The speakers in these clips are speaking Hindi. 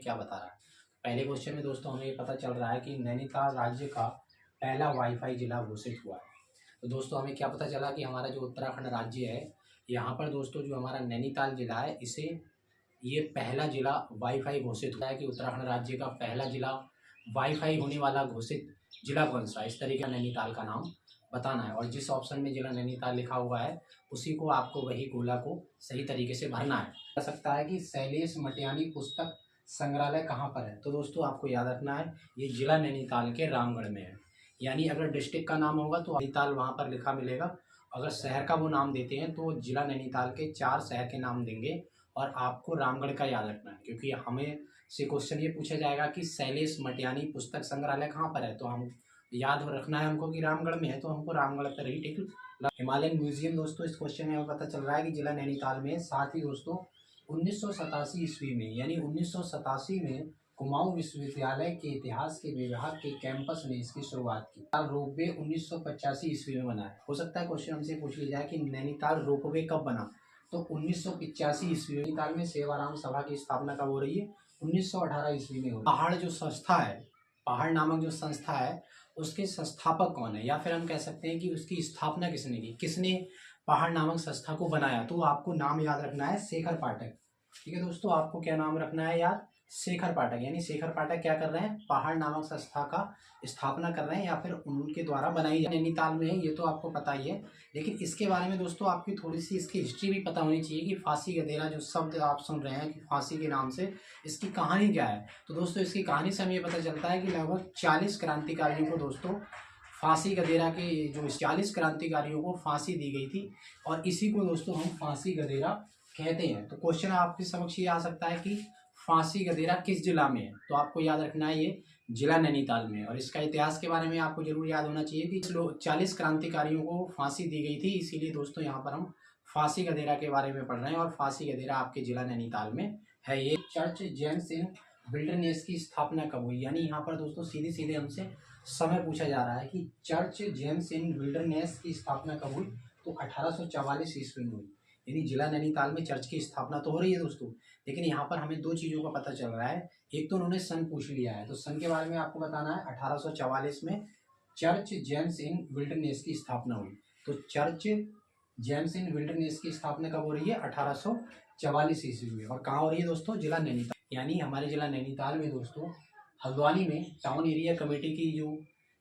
क्या बता रहा है। पहले क्वेश्चन में दोस्तों हमें ये पता चल रहा है कि नैनीताल राज्य का पहला वाईफाई जिला घोषित हुआ है। तो दोस्तों हमें क्या पता चला कि हमारा जो उत्तराखंड राज्य है, यहाँ पर दोस्तों जो हमारा नैनीताल जिला है, इसे ये पहला जिला वाईफाई घोषित हुआ है कि उत्तराखंड राज्य का पहला जिला वाईफाई होने वाला घोषित जिला कौन सा है। इस तरीके का नैनीताल का नाम बताना है और जिस ऑप्शन में जिला नैनीताल लिखा हुआ है उसी को आपको वही गोला को सही तरीके से भरना है। हो सकता है कि शैलेश मटियानी पुस्तक संग्रहालय कहाँ पर है, तो दोस्तों आपको याद रखना है ये जिला नैनीताल के रामगढ़ में है। यानी अगर डिस्ट्रिक्ट का नाम होगा तो नैनीताल वहाँ पर लिखा मिलेगा, अगर शहर का वो नाम देते हैं तो जिला नैनीताल के 4 शहर के नाम देंगे और आपको रामगढ़ का याद रखना है, क्योंकि हमें से क्वेश्चन ये पूछा जाएगा कि शैलेश मटियानी पुस्तक संग्रहालय कहाँ पर है, तो हम याद रखना है हमको कि रामगढ़ में है, तो हमको रामगढ़ पर ही टिक। हिमालयन म्यूजियम दोस्तों इस क्वेश्चन में हमें पता चल रहा है कि जिला नैनीताल में। साथ ही दोस्तों 1987 ईस्वी में यानी 1987 में कुमाऊं विश्वविद्यालय के इतिहास के विभाग के कैंपस ने इसकी शुरुआत की। रोपवे 1985 ईस्वी में बना है। हो सकता है क्वेश्चन हमसे पूछ लिया जाए कि नैनीताल रोपवे कब बना, तो 1985 ईस्वी में। नैनीताल में सेवाराम सभा की स्थापना कब हो रही है, 1918 ईस्वी में हो रही है। पहाड़ जो संस्था है, पहाड़ नामक जो संस्था है, उसके संस्थापक कौन है, या फिर हम कह सकते हैं कि उसकी स्थापना किसने की, किसने पहाड़ नामक संस्था को बनाया, तो आपको नाम याद रखना है शेखर पाठक। ठीक है दोस्तों, आपको क्या नाम रखना है याद, शेखर पाठक। यानी शेखर पाठक क्या कर रहे हैं, पहाड़ नामक संस्था का स्थापना कर रहे हैं या फिर उनके द्वारा बनाई जाए। नैनीताल में है ये तो आपको पता ही है, लेकिन इसके बारे में दोस्तों आपकी थोड़ी सी इसकी हिस्ट्री भी पता होनी चाहिए कि फांसी गदेरा जो शब्द आप सुन रहे हैं कि फांसी के नाम से, इसकी कहानी क्या है। तो दोस्तों इसकी कहानी से हमें ये पता चलता है कि लगभग 40 क्रांतिकारियों को दोस्तों फांसी गदेरा के जो 40 क्रांतिकारियों को फांसी दी गई थी और इसी को दोस्तों हम फांसी गदेरा कहते हैं। तो क्वेश्चन आपके समक्ष ये आ सकता है कि फांसी गदेरा किस जिला में है, तो आपको याद रखना है ये जिला नैनीताल में। और इसका इतिहास के बारे में आपको जरूर याद होना चाहिए कि 40 क्रांतिकारियों को फांसी दी गई थी, इसीलिए दोस्तों यहाँ पर हम फांसी गदेरा के बारे में पढ़ रहे हैं और फांसी गदेरा आपके जिला नैनीताल में है। ये चर्च जेम्स इन विल्डरनेस की स्थापना कब हुई, यानी यहाँ पर दोस्तों सीधे सीधे हमसे समय पूछा जा रहा है कि चर्च जेम्स इन विल्डरनेस की स्थापना कब हुई, तो 1844 ईस्वी में हुई। यानी जिला नैनीताल में चर्च की स्थापना तो हो रही है दोस्तों, लेकिन यहाँ पर हमें 2 चीज़ों का पता चल रहा है। एक तो उन्होंने सन पूछ लिया है, तो सन के बारे में आपको बताना है। 1844 में चर्च जेम्स इन विल्डरनेस की स्थापना हुई। तो चर्च जेम्स इन विल्डरनेस की स्थापना कब हो रही है, 1844 ईस्वी में। और कहाँ हो रही है दोस्तों, जिला नैनीताल। यानी हमारे जिला नैनीताल में दोस्तों हल्द्वानी में टाउन एरिया कमेटी की जो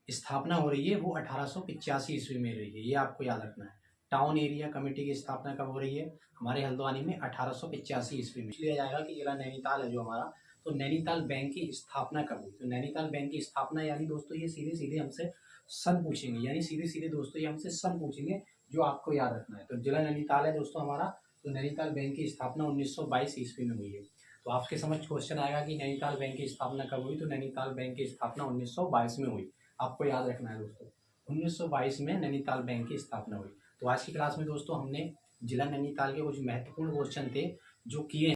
स्थापना हो रही है वो 1885 ईस्वी में रही है, ये आपको याद रखना है। टाउन एरिया कमेटी की स्थापना कब हो रही है, हमारे हल्द्वानी में 1885 ईस्वी में। लिया जाएगा कि जिला नैनीताल है जो हमारा, तो नैनीताल बैंक की स्थापना कब हुई। तो नैनीताल बैंक की स्थापना यानी दोस्तों ये सीधे सीधे हमसे सन पूछेंगे, यानी सीधे सीधे दोस्तों ये हमसे सन पूछेंगे, जो आपको याद रखना है। तो जिला नैनीताल है दोस्तों हमारा, तो नैनीताल बैंक की स्थापना 1922 ईस्वी में हुई है। तो आपके समझ क्वेश्चन आएगा कि नैनीताल बैंक की स्थापना कब हुई, तो नैनीताल बैंक की स्थापना 1922 में हुई। आपको याद रखना है दोस्तों, 1922 में नैनीताल बैंक की स्थापना हुई। तो आज की क्लास में दोस्तों हमने जिला नैनीताल के कुछ महत्वपूर्ण क्वेश्चन थे जो किए